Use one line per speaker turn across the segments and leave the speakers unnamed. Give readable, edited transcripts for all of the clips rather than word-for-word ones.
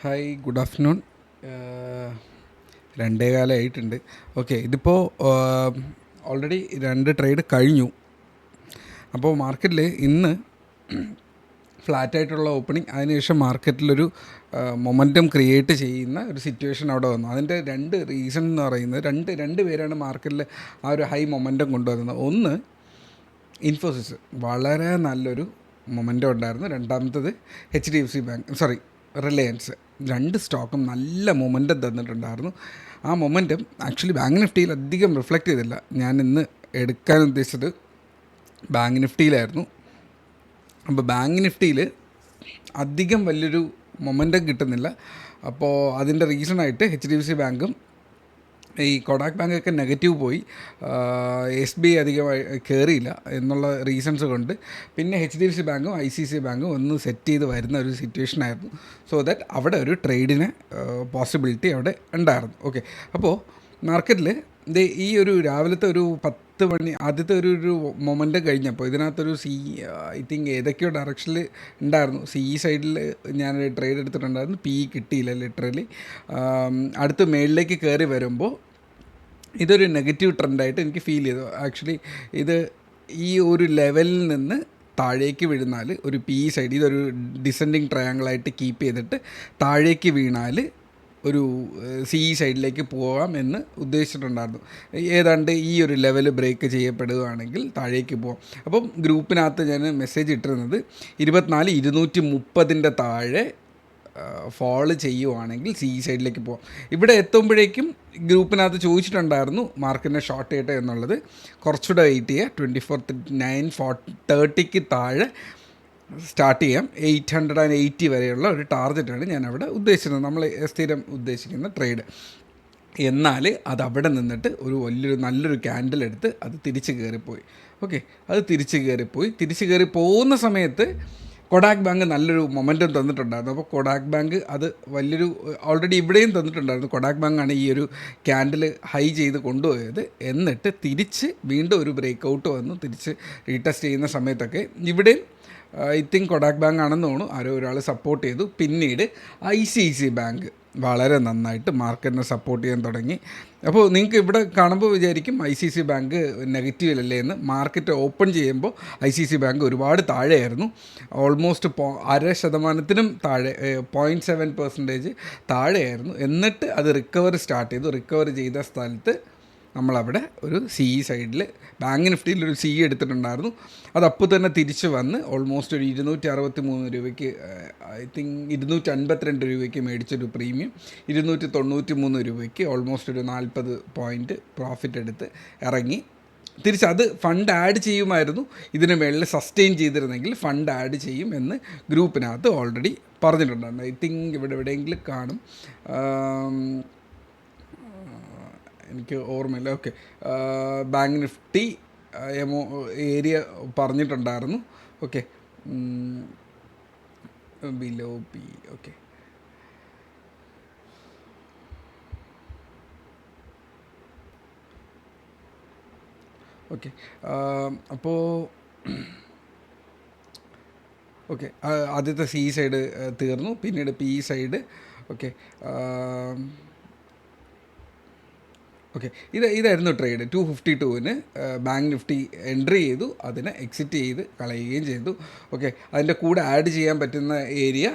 Hi, good afternoon. രണ്ടേ കാലമായിട്ടുണ്ട്. Okay, ഇതിപ്പോൾ already 2 trade കഴിഞ്ഞു. അപ്പോൾ മാർക്കറ്റിൽ ഇന്ന് ഫ്ലാറ്റായിട്ടുള്ള ഓപ്പണിംഗ്, അതിനുശേഷം മാർക്കറ്റിലൊരു മൊമെൻറ്റം ക്രിയേറ്റ് ചെയ്യുന്ന ഒരു സിറ്റുവേഷൻ അവിടെ വന്നു. അതിൻ്റെ 2 റീസൺ എന്ന് പറയുന്നത്, രണ്ട് പേരാണ് മാർക്കറ്റിൽ ആ ഒരു ഹൈ മൊമെൻറ്റം കൊണ്ടുവന്നത്. ഒന്ന്, ഇൻഫോസിസ് വളരെ നല്ലൊരു മൊമെൻറ്റം ഉണ്ടായിരുന്നു. രണ്ടാമത്തത് HDFC ബാങ്ക്, റിലയൻസ്. 2 സ്റ്റോക്കും നല്ല മൊമെൻറ്റം തന്നിട്ടുണ്ടായിരുന്നു. ആ മൊമെൻറ്റം ആക്ച്വലി ബാങ്ക് നിഫ്റ്റിയിൽ അധികം റിഫ്ലക്റ്റ് ചെയ്തില്ല. ഞാൻ ഇന്ന് എടുക്കാൻ ഉദ്ദേശിച്ചത് ബാങ്ക് നിഫ്റ്റിയിലായിരുന്നു. അപ്പോൾ ബാങ്ക് നിഫ്റ്റിയിൽ അധികം വലിയൊരു മൊമെൻറ്റം കിട്ടുന്നില്ല. അപ്പോൾ അതിൻ്റെ റീസണായിട്ട് HDFC ബാങ്കും ഈ കൊടാക് ബാങ്കൊക്കെ നെഗറ്റീവ് പോയി, SBI അധികമായി കയറിയില്ല എന്നുള്ള റീസൺസ് കൊണ്ട്. പിന്നെ HDFC ബാങ്കും ICICI ബാങ്കും ഒന്ന് സെറ്റ് ചെയ്ത് വരുന്ന ഒരു സിറ്റുവേഷനായിരുന്നു. സോ ദാറ്റ് അവിടെ ഒരു ട്രേഡിന് പോസിബിലിറ്റി അവിടെ ഉണ്ടായിരുന്നു. ഓക്കെ, അപ്പോൾ മാർക്കറ്റിൽ ഈ ഒരു രാവിലത്തെ ഒരു 10 മണി ആദ്യത്തെ ഒരു മൊമെൻറ്റം കഴിഞ്ഞപ്പോൾ ഇതിനകത്തൊരു ഐ തിങ്ക് ഏതൊക്കെയോ ഡയറക്ഷനിൽ ഉണ്ടായിരുന്നു. സൈഡിൽ ഞാനൊരു ട്രേഡ് എടുത്തിട്ടുണ്ടായിരുന്നു. കിട്ടിയില്ല ലിറ്ററലി. അടുത്ത് മേളിലേക്ക് കയറി വരുമ്പോൾ ഇതൊരു നെഗറ്റീവ് ട്രെൻഡായിട്ട് എനിക്ക് ഫീൽ ചെയ്തു. ആക്ച്വലി ഇത് ഈ ഒരു ലെവലിൽ നിന്ന് താഴേക്ക് വീഴുന്നാൽ ഒരു സൈഡ് ഇതൊരു ഡിസെൻഡിങ് ട്രയാങ്കിളായിട്ട് കീപ്പ് ചെയ്തിട്ട് താഴേക്ക് വീണാൽ ഒരു സൈഡിലേക്ക് പോകാം എന്ന് ഉദ്ദേശിച്ചിട്ടുണ്ടായിരുന്നു. ഏതാണ്ട് ഈ ഒരു ലെവൽ ബ്രേക്ക് ചെയ്യപ്പെടുകയാണെങ്കിൽ താഴേക്ക് പോകാം. അപ്പം ഗ്രൂപ്പിനകത്ത് ഞാൻ മെസ്സേജ് ഇട്ടിരുന്നത് 24,230 താഴെ ഫോള് ചെയ്യുവാണെങ്കിൽ സൈഡിലേക്ക് പോകാം. ഇവിടെ എത്തുമ്പോഴേക്കും ഗ്രൂപ്പിനകത്ത് ചോദിച്ചിട്ടുണ്ടായിരുന്നു മാർക്കറ്റിനെ ഷോർട്ട് ചെയ്യട്ടെ എന്നുള്ളത്. കുറച്ചുകൂടെ വെയിറ്റ് ചെയ്യുക. 24,930 താഴെ സ്റ്റാർട്ട് ചെയ്യാം. 880 വരെയുള്ള ഒരു ടാർഗറ്റാണ് ഞാൻ അവിടെ ഉദ്ദേശിക്കുന്നത്, നമ്മൾ സ്ഥിരം ഉദ്ദേശിക്കുന്ന ട്രേഡ്. എന്നാൽ അത് അവിടെ നിന്നിട്ട് നല്ലൊരു ക്യാൻഡിൽ എടുത്ത് അത് തിരിച്ച് കയറിപ്പോയി. ഓക്കെ, അത് തിരിച്ച് കയറി പോകുന്ന സമയത്ത് കൊടാക് ബാങ്ക് നല്ലൊരു മൊമെൻറ്റം തന്നിട്ടുണ്ടായിരുന്നു. അപ്പോൾ കൊടാക് ബാങ്ക് അത് വലിയൊരു ഓൾറെഡി ഇവിടെയും തന്നിട്ടുണ്ടായിരുന്നു. കൊടാക് ബാങ്കാണ് ഈ ഒരു ക്യാൻഡിൽ ഹൈ ചെയ്ത് കൊണ്ടുപോയത്. എന്നിട്ട് തിരിച്ച് വീണ്ടും ഒരു ബ്രേക്ക് ഔട്ട് വന്നു. തിരിച്ച് റീടെസ്റ്റ് ചെയ്യുന്ന സമയത്തൊക്കെ ഇവിടെയും ഐ തിങ്ക് കൊടാക് ബാങ്ക് ആണെന്ന് തോന്നുന്നു ഒരാൾ സപ്പോർട്ട് ചെയ്തു. പിന്നീട് ICICI ബാങ്ക് വളരെ നന്നായിട്ട് മാർക്കറ്റിനെ സപ്പോർട്ട് ചെയ്യാൻ തുടങ്ങി. അപ്പോൾ നിങ്ങൾക്ക് ഇവിടെ കാണുമ്പോൾ വിചാരിക്കും ICICI ബാങ്ക് നെഗറ്റീവിലല്ലേ എന്ന്. മാർക്കറ്റ് ഓപ്പൺ ചെയ്യുമ്പോൾ ICICI ബാങ്ക് ഒരുപാട് താഴെയായിരുന്നു. ഓൾമോസ്റ്റ് 0.5% താഴെ, 0.7% താഴെയായിരുന്നു. എന്നിട്ട് അത് റിക്കവർ ചെയ്ത സ്ഥലത്ത് നമ്മളവിടെ ഒരു സൈഡിൽ ബാങ്ക് നിഫ്റ്റിയിൽ ഒരു എടുത്തിട്ടുണ്ടായിരുന്നു. അതപ്പോൾ തന്നെ തിരിച്ച് വന്ന് ഓൾമോസ്റ്റ് ഒരു 263 രൂപയ്ക്ക്, ഐ തിങ്ക് 252 രൂപയ്ക്ക് മേടിച്ചൊരു പ്രീമിയം 293 രൂപയ്ക്ക് ഓൾമോസ്റ്റ് ഒരു 40 പോയിൻറ്റ് പ്രോഫിറ്റ് എടുത്ത് ഇറങ്ങി. തിരിച്ച് അത് ഫണ്ട് ആഡ് ചെയ്യുമായിരുന്നു. ഇതിന് മേളിൽ സസ്റ്റെയിൻ ചെയ്തിരുന്നെങ്കിൽ ഫണ്ട് ആഡ് ചെയ്യും എന്ന് ഗ്രൂപ്പിനകത്ത് ഓൾറെഡി പറഞ്ഞിട്ടുണ്ടായിരുന്നു. ഐ തിങ്ക് ഇവിടെ എവിടെയെങ്കിലും കാണും, എനിക്ക് ഓർമ്മയില്ല. ഓക്കെ, ബാങ്ക് നിഫ്റ്റി ഏരിയ പറഞ്ഞിട്ടുണ്ടായിരുന്നു. Okay, below P. ഓക്കെ, അപ്പോൾ ഓക്കെ, ആദ്യത്തെ സൈഡ് തീർന്നു. പിന്നീട് സൈഡ്. ഓക്കെ, ഇതായിരുന്നു ട്രേഡ്. 252-ന് ബാങ്ക് നിഫ്റ്റി എൻട്രി ചെയ്തു, അതിനെ എക്സിറ്റ് ചെയ്ത് കളയുകയും ചെയ്തു. ഓക്കെ, അതിൻ്റെ കൂടെ ആഡ് ചെയ്യാൻ പറ്റുന്ന ഏരിയ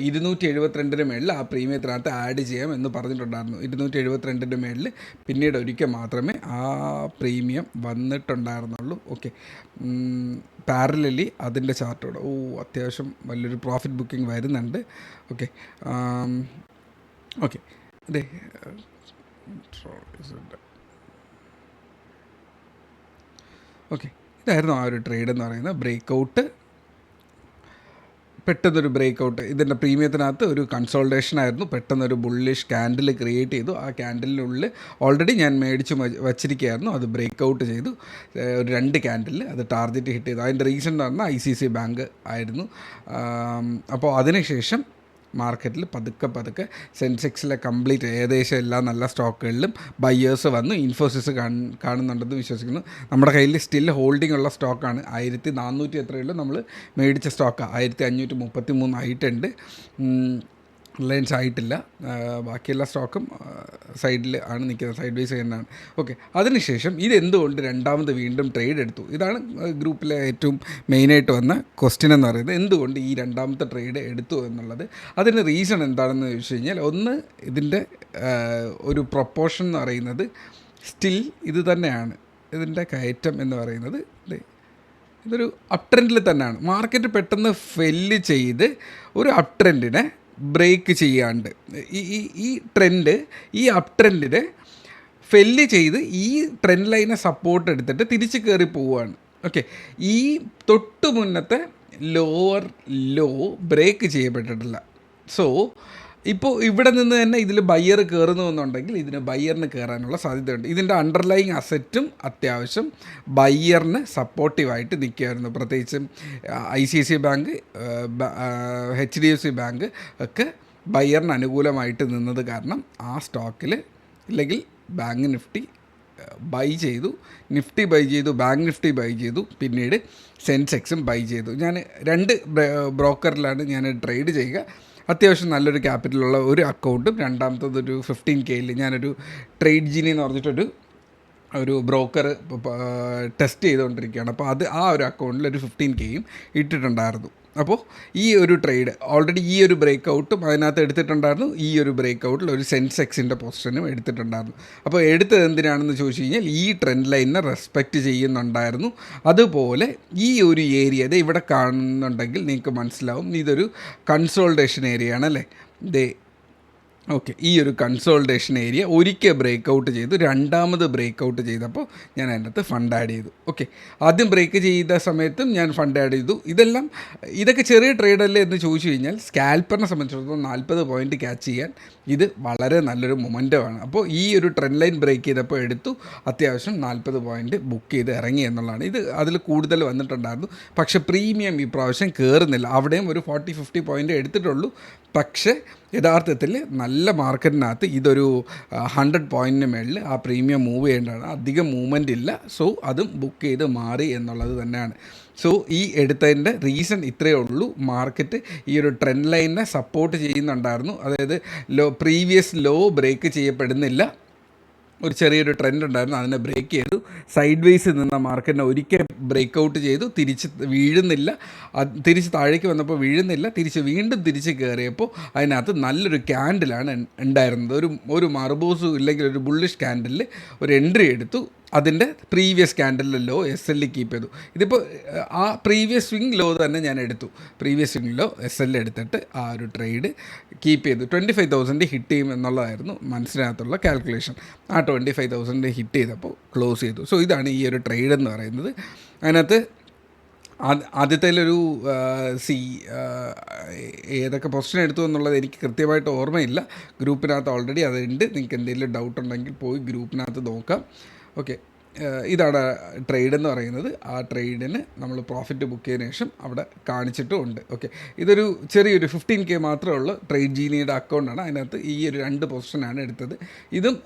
272-ന് മേളിൽ ആ പ്രീമിയത്തിനകത്ത് ആഡ് ചെയ്യാം എന്ന് പറഞ്ഞിട്ടുണ്ടായിരുന്നു. 272-ൻ്റെ മേളിൽ പിന്നീട് ഒരിക്കൽ മാത്രമേ ആ പ്രീമിയം വന്നിട്ടുണ്ടായിരുന്നുള്ളൂ. ഓക്കെ, പാരലലി അതിൻ്റെ ചാർട്ടോടെ അത്യാവശ്യം വലിയൊരു പ്രോഫിറ്റ് ബുക്കിംഗ് വരുന്നുണ്ട്. ഓക്കെ, അതെ, ഓക്കെ, ഇതായിരുന്നു ആ ഒരു ട്രേഡ് എന്ന് പറയുന്നത്. പെട്ടെന്നൊരു ബ്രേക്കൗട്ട്, ഇതിൻ്റെ പ്രീമിയത്തിനകത്ത് ഒരു കൺസോൾട്ടേഷൻ ആയിരുന്നു. പെട്ടെന്നൊരു ബുള്ളിഷ് ക്യാൻഡിൽ ക്രിയേറ്റ് ചെയ്തു. ആ ക്യാൻഡിലിനുള്ളിൽ ഓൾറെഡി ഞാൻ മേടിച്ച് വച്ചിരിക്കുകയായിരുന്നു. അത് ബ്രേക്കൗട്ട് ചെയ്തു. ഒരു 2 ക്യാൻഡിൽ അത് ടാർഗറ്റ് ഹിറ്റ് ചെയ്തു. അതിൻ്റെ റീസൺ എന്ന് പറഞ്ഞാൽ ICICI ബാങ്ക് ആയിരുന്നു. അപ്പോൾ അതിനുശേഷം മാർക്കറ്റിൽ പതുക്കെ സെൻസെക്സിലെ കംപ്ലീറ്റ് ഏകദേശം എല്ലാ നല്ല സ്റ്റോക്കുകളിലും ബയ്യേഴ്സ് വന്നു. ഇൻഫോസിസ് കാണുന്നുണ്ടെന്ന് വിശ്വസിക്കുന്നു. നമ്മുടെ കയ്യിൽ സ്റ്റിൽ ഹോൾഡിംഗ് ഉള്ള സ്റ്റോക്കാണ്. 1400 എത്രയുള്ളൂ നമ്മൾ മേടിച്ച സ്റ്റോക്കാണ്. 1533 ആയിട്ടുണ്ട്. റിലയൻസ് ആയിട്ടില്ല. ബാക്കിയെല്ലാ സ്റ്റോക്കും സൈഡിൽ ആണ് നിൽക്കുന്നത്, സൈഡ് വൈസ് തന്നെയാണ്. ഓക്കെ, അതിനുശേഷം ഇതെന്തുകൊണ്ട് രണ്ടാമത് വീണ്ടും ട്രേഡ് എടുത്തു? ഇതാണ് ഗ്രൂപ്പിലെ ഏറ്റവും മെയിനായിട്ട് വന്ന ക്വസ്റ്റ്യൻ എന്ന് പറയുന്നത്. എന്തുകൊണ്ട് ഈ രണ്ടാമത്തെ ട്രേഡ് എടുത്തു എന്നുള്ളത്. അതിന് റീസൺ എന്താണെന്ന് ചോദിച്ചു കഴിഞ്ഞാൽ, ഒന്ന് ഇതിൻ്റെ ഒരു പ്രൊപ്പോർഷൻ എന്ന് പറയുന്നത് സ്റ്റിൽ ഇത് തന്നെയാണ്. ഇതിൻ്റെ കയറ്റം എന്ന് പറയുന്നത് ഇതൊരു അപ് ട്രെൻഡിൽ തന്നെയാണ്. മാർക്കറ്റ് പെട്ടെന്ന് ഫെല്ല് ചെയ്ത് ഒരു അപ് ട്രെൻഡിനെ ബ്രേക്ക് ചെയ്യാണ്ട് ഈ ട്രെൻഡ്, ഈ അപ് ട്രെൻഡിനെ ഫെല്ല് ചെയ്ത് ഈ ട്രെൻഡ് ലൈനെ സപ്പോർട്ട് എടുത്തിട്ട് തിരിച്ച് കയറി പോവുകയാണ്. ഓക്കെ, ഈ തൊട്ട് മുന്നത്തെ ലോവർ ലോ ബ്രേക്ക് ചെയ്യപ്പെട്ടിട്ടില്ല. സോ ഇപ്പോൾ ഇവിടെ നിന്ന് തന്നെ ഇതിൽ ബയ്യർ കയറുന്നു എന്നുണ്ടെങ്കിൽ ഇതിന് ബയ്യറിന് കയറാനുള്ള സാധ്യതയുണ്ട്. ഇതിൻ്റെ അണ്ടർലൈങ് അസറ്റും അത്യാവശ്യം ബയ്യറിന് സപ്പോർട്ടീവായിട്ട് നിൽക്കുമായിരുന്നു. പ്രത്യേകിച്ചും ICICI ബാങ്ക്, HDFC ബാങ്ക് ഒക്കെ ബയ്യറിന് അനുകൂലമായിട്ട് നിന്നത് കാരണം ആ സ്റ്റോക്കിൽ, ഇല്ലെങ്കിൽ ബാങ്ക് നിഫ്റ്റി ബൈ ചെയ്തു, നിഫ്റ്റി ബൈ ചെയ്തു, ബാങ്ക് നിഫ്റ്റി ബൈ ചെയ്തു, പിന്നീട് സെൻസെക്സും ബൈ ചെയ്തു. ഞാൻ 2 ബ്രോക്കറിലാണ് ഞാൻ ട്രേഡ് ചെയ്യുക. അത്യാവശ്യം നല്ലൊരു ക്യാപിറ്റലുള്ള ഒരു അക്കൗണ്ടും, രണ്ടാമത്തതൊരു 15K ഞാനൊരു ട്രേഡ് ജീനി എന്ന് പറഞ്ഞിട്ടൊരു ബ്രോക്കർ ടെസ്റ്റ് ചെയ്തുകൊണ്ടിരിക്കുകയാണ്. അപ്പോൾ ആ ഒരു അക്കൗണ്ടിൽ ഒരു 15K ഇട്ടിട്ടുണ്ടായിരുന്നു. അപ്പോൾ ഈ ഒരു ട്രേഡ് ഓൾറെഡി ഈ ഒരു ബ്രേക്ക് ഔട്ടും അതിനകത്ത് എടുത്തിട്ടുണ്ടായിരുന്നു. ഈ ഒരു ബ്രേക്ക് ഔട്ടിൽ ഒരു സെൻസെക്സിൻ്റെ പൊസിഷനും എടുത്തിട്ടുണ്ടായിരുന്നു. അപ്പോൾ എടുത്തത് എന്തിനാണെന്ന് ചോദിച്ചു കഴിഞ്ഞാൽ, ഈ ട്രെൻഡ് ലൈനിനെ റെസ്പെക്റ്റ് ചെയ്യുന്നുണ്ടായിരുന്നു. അതുപോലെ ഈ ഒരു ഏരിയ ഇവിടെ കാണുന്നുണ്ടെങ്കിൽ നിങ്ങൾക്ക് മനസ്സിലാവും, ഇതൊരു കൺസോൾട്ടേഷൻ ഏരിയ ആണല്ലേ. ഓക്കെ, ഈ ഒരു കൺസോൾട്ടേഷൻ ഏരിയ ഒരിക്കൽ ബ്രേക്ക് ഔട്ട് ചെയ്തു, രണ്ടാമത് ബ്രേക്ക് ഔട്ട് ചെയ്തപ്പോൾ ഞാൻ അതിനകത്ത് ഫണ്ട് ആഡ് ചെയ്തു. ഓക്കെ, ആദ്യം ബ്രേക്ക് ചെയ്ത സമയത്തും ഞാൻ ഫണ്ട് ആഡ് ചെയ്തു. ഇതൊക്കെ ചെറിയ ട്രേഡല്ലേ എന്ന് ചോദിച്ചു കഴിഞ്ഞാൽ, സ്കാൽപ്പറിനെ സംബന്ധിച്ചിടത്തോളം 40 പോയിൻറ്റ് ക്യാച്ച് ചെയ്യാൻ ഇത് വളരെ നല്ലൊരു മൊമെൻറ്റമാണ്. അപ്പോൾ ഈ ഒരു ട്രെൻഡ് ലൈൻ ബ്രേക്ക് ചെയ്തപ്പോൾ എടുത്തു, അത്യാവശ്യം 40 പോയിൻറ്റ് ബുക്ക് ചെയ്ത് ഇറങ്ങി എന്നുള്ളതാണ്. അതിൽ കൂടുതൽ വന്നിട്ടുണ്ടായിരുന്നു, പക്ഷേ പ്രീമിയം ഈ പ്രാവശ്യം കയറുന്നില്ല. അവിടെയും ഒരു 40-50 പോയിൻറ്റ് എടുത്തിട്ടുള്ളൂ. പക്ഷേ യഥാർത്ഥത്തിൽ നല്ല മാർക്കറ്റിനകത്ത് ഇതൊരു 100 പോയിൻറ്റിന് മേളിൽ ആ പ്രീമിയം മൂവ് ചെയ്യേണ്ടതാണ്. അധികം മൂവ്മെൻ്റ് ഇല്ല. സോ അതും ബുക്ക് ചെയ്ത് മാറി എന്നുള്ളത് തന്നെയാണ്. സോ ഈ എടുത്തതിൻ്റെ റീസൺ ഇത്രയേ ഉള്ളൂ. മാർക്കറ്റ് ഈ ഒരു ട്രെൻഡ് ലൈനിനെ സപ്പോർട്ട് ചെയ്യുന്നുണ്ടായിരുന്നു. അതായത് പ്രീവിയസ് ലോ ബ്രേക്ക് ചെയ്യപ്പെടുന്നില്ല. ഒരു ചെറിയൊരു ട്രെൻഡ് ഉണ്ടായിരുന്നു, അതിനെ ബ്രേക്ക് ചെയ്തു. സൈഡ് വേസ് നിന്ന മാർക്കറ്റിനെ ഒരിക്കൽ ബ്രേക്ക് ഔട്ട് ചെയ്തു, തിരിച്ച് വീഴുന്നില്ല. തിരിച്ച് താഴേക്ക് വന്നപ്പോൾ വീഴുന്നില്ല, വീണ്ടും തിരിച്ച് കയറിയപ്പോൾ അതിനകത്ത് നല്ലൊരു ക്യാൻഡിലാണ് ഉണ്ടായിരുന്നത്. ഒരു മർബോസും ഇല്ലെങ്കിൽ ഒരു ബുള്ളിഷ് ക്യാൻഡിലിൽ ഒരു എൻട്രി എടുത്തു. അതിൻ്റെ പ്രീവിയസ് ക്യാൻഡലിലെ ലോ SL കീപ്പ് ചെയ്തു. ഇതിപ്പോൾ ആ പ്രീവിയസ് സ്വിംഗ് ലോ തന്നെ ഞാൻ എടുത്തു. പ്രീവിയസ് സ്വിംഗ് ലോ SL എടുത്തിട്ട് ആ ഒരു ട്രേഡ് കീപ്പ് ചെയ്തു. 25,000 ഹിറ്റ് ചെയ്യും എന്നുള്ളതായിരുന്നു മനസ്സിനകത്തുള്ള കാൽക്കുലേഷൻ. ആ 25,000 ഹിറ്റ് ചെയ്തപ്പോൾ ക്ലോസ് ചെയ്തു. സോ ഇതാണ് ഈ ഒരു ട്രേഡ് എന്ന് പറയുന്നത്. അതിനകത്ത് ആദ്യത്തേലൊരു ഏതൊക്കെ പൊസിഷൻ എടുത്തു എന്നുള്ളത് എനിക്ക് കൃത്യമായിട്ട് ഓർമ്മയില്ല. ഗ്രൂപ്പിനകത്ത് ഓൾറെഡി അതുണ്ട്. നിങ്ങൾക്ക് എന്തെങ്കിലും ഡൗട്ട് ഉണ്ടെങ്കിൽ പോയി ഗ്രൂപ്പിനകത്ത് നോക്കാം. ഓക്കെ, ഇതാണ് ട്രേഡ് എന്ന് പറയുന്നത്. ആ ട്രേഡിന് നമ്മൾ പ്രോഫിറ്റ് ബുക്ക് ചെയ്തതിന് ശേഷം അവിടെ കാണിച്ചിട്ടും ഉണ്ട്. ഓക്കെ, ഇതൊരു ചെറിയൊരു 15K മാത്രമേ ഉള്ളൂ. ട്രേഡ് ജീനിയുടെ അക്കൗണ്ടാണ്. അതിനകത്ത് ഈ ഒരു 2 പൊസിഷനാണ് എടുത്തത്. ഇതും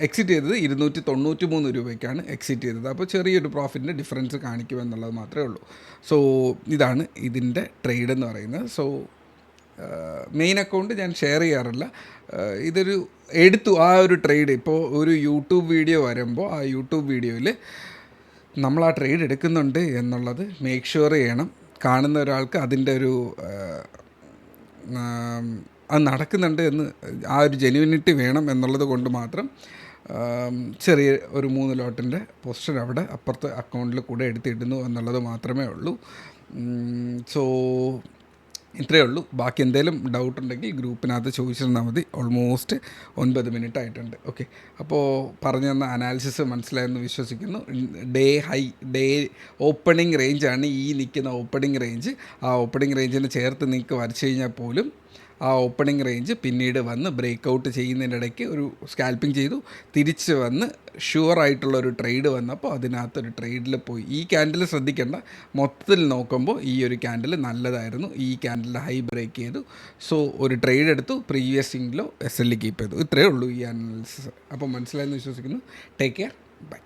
എക്സിറ്റ് ചെയ്തത് 293 രൂപയ്ക്കാണ് എക്സിറ്റ് ചെയ്തത്. അപ്പോൾ ചെറിയൊരു പ്രോഫിറ്റിൻ്റെ ഡിഫറൻസ് കാണിക്കുമെന്നുള്ളത് മാത്രമേ ഉള്ളൂ. സോ ഇതാണ് ഇതിൻ്റെ ട്രേഡ് എന്ന് പറയുന്നത്. സോ മെയിൻ അക്കൗണ്ട് ഞാൻ ഷെയർ ചെയ്യാറില്ല. ഇതൊരു എടുത്തു ആ ഒരു ട്രേഡ്. ഇപ്പോൾ ഒരു യൂട്യൂബ് വീഡിയോ വരുമ്പോൾ ആ യൂട്യൂബ് വീഡിയോയിൽ നമ്മൾ ആ ട്രേഡ് എടുക്കുന്നുണ്ട് എന്നുള്ളത് മേക്ക് ഷുവർ ചെയ്യണം. കാണുന്ന ഒരാൾക്ക് അതിൻ്റെ ഒരു അത് നടക്കുന്നുണ്ട് എന്ന് ആ ഒരു ജെന്യുവിനിറ്റി വേണം എന്നുള്ളത് കൊണ്ട് മാത്രം ചെറിയ ഒരു 3 ലോട്ടിൻ്റെ പൊസിഷൻ അവിടെ അപ്പുറത്തെ അക്കൗണ്ടിൽ കൂടെ എടുത്തിടുന്നു എന്നുള്ളത് മാത്രമേ ഉള്ളൂ. സോ ഇത്രയേ ഉള്ളൂ. ബാക്കി എന്തെങ്കിലും ഡൗട്ട് ഉണ്ടെങ്കിൽ ഗ്രൂപ്പിനകത്ത് ചോദിച്ചിരുന്നാൽ മതി. ഓൾമോസ്റ്റ് 9 മിനിറ്റ് ആയിട്ടുണ്ട്. ഓക്കെ, അപ്പോൾ പറഞ്ഞു തന്ന അനാലിസിസ് മനസ്സിലായെന്ന് വിശ്വസിക്കുന്നു. ഡേ ഓപ്പണിംഗ് റേഞ്ചാണ് ഈ നിൽക്കുന്ന ഓപ്പണിംഗ് റേഞ്ച്. ആ ഓപ്പണിംഗ് റേഞ്ചിന് ചേർത്ത് നിങ്ങൾക്ക് വരച്ച് കഴിഞ്ഞാൽ പോലും ആ ഓപ്പണിംഗ് റേഞ്ച് പിന്നീട് വന്ന് ബ്രേക്ക് ഔട്ട് ചെയ്യുന്നതിൻ്റെ ഇടയ്ക്ക് ഒരു സ്കാൽപ്പിംഗ് ചെയ്തു, തിരിച്ച് വന്ന് ഷുവറായിട്ടുള്ളൊരു ട്രേഡ് വന്നപ്പോൾ അതിനകത്തൊരു ട്രേഡിൽ പോയി. ഈ ക്യാൻഡിൽ ശ്രദ്ധിക്കേണ്ട, മൊത്തത്തിൽ നോക്കുമ്പോൾ ഈ ഒരു ക്യാൻഡിൽ നല്ലതായിരുന്നു. ഈ ക്യാൻഡിലിൻ്റെ ഹൈ ബ്രേക്ക് ചെയ്തു. സോ ഒരു ട്രേഡ് എടുത്തു, പ്രീവിയസ് സ്വിംഗിലോ SL കീപ്പ് ചെയ്തു. ഇത്രയേ ഉള്ളൂ ഈ അനാലിസിസ്. അപ്പോൾ മനസ്സിലായെന്ന് വിശ്വസിക്കുന്നു. Take care, by.